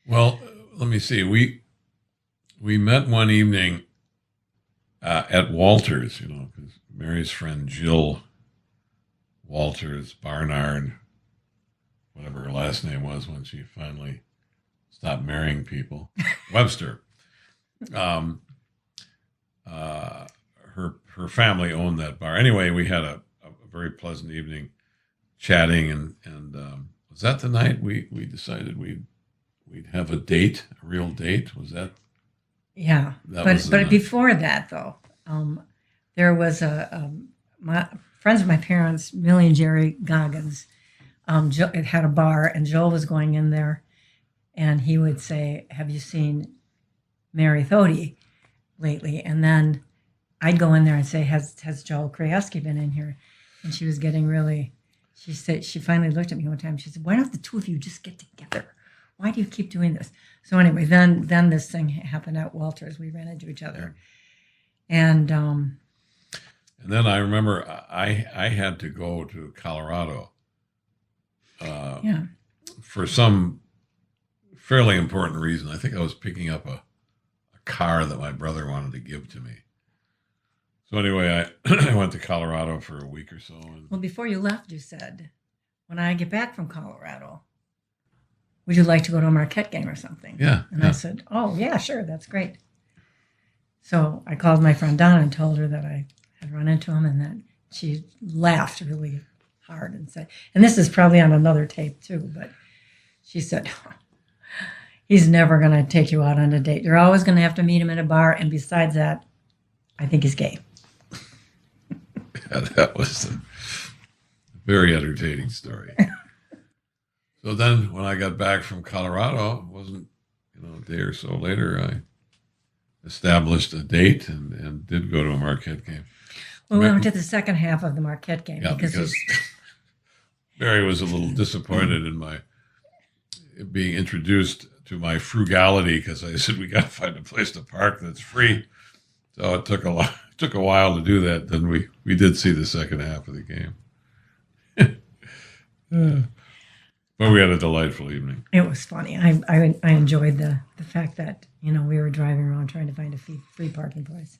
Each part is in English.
Well, let me see. We met one evening at Walters, because Mary's friend Jill Walters Barnard, whatever her last name was when she finally stopped marrying people, Webster. Um, her family owned that bar. Anyway, we had a very pleasant evening chatting, and was that the night we decided we'd have a date, a real date? Was that Yeah, that but was the but night? before that though, there was my friends of my parents, Millie and Jerry Goggins. Joe, it had a bar, and Joel was going in there, and he would say, "Have you seen Mary Thody lately?" And then I'd go in there and say, "Has Joel Krajewski been in here?" And she was getting really. She said she finally looked at me one time. She said, "Why don't the two of you just get together? Why do you keep doing this?" So anyway, then this thing happened at Walters. We ran into each other, and And then I remember I had to go to Colorado uh, yeah, for some fairly important reason. I think I was picking up a car that my brother wanted to give to me. So anyway, I went to Colorado for a week or so, and well, before you left, you said, "When I get back from Colorado, would you like to go to a Marquette game or something?" yeah, And I yeah, said, "Oh yeah, sure, that's great." So I called my friend Donna and told her that I had run into him, and that she laughed really hard and said, and this is probably on another tape too, but she said, "He's never going to take you out on a date. You're always going to have to meet him in a bar, and besides that, I think he's gay." yeah, that was a very entertaining story. So then, when I got back from Colorado, it wasn't a day or so later, I established a date and did go to a Marquette game. Well, we went to the second half of the Marquette game Yeah, because because Barry was a little disappointed in my being introduced to my frugality because I said we got to find a place to park that's free. So it took a while to do that. Then we did see the second half of the game. Yeah. But we had a delightful evening. it was funny. I enjoyed the fact that we were driving around trying to find a free parking place.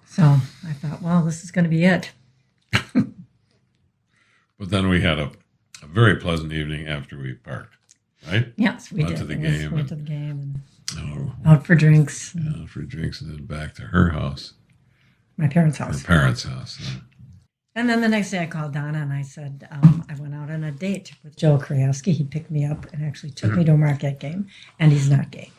So I thought, well, this is going to be it. But then we had a very pleasant evening after we parked, right? Yes, we Went did. to the Yes, game went and- to the game and Oh, out for drinks. for drinks and then back to her house, My parents' her house. parents' house. And then the next day I called Donna and I said, I went out on a date with Joe Krajewski. He picked me up and actually took me to a Marquette game, and he's not gay.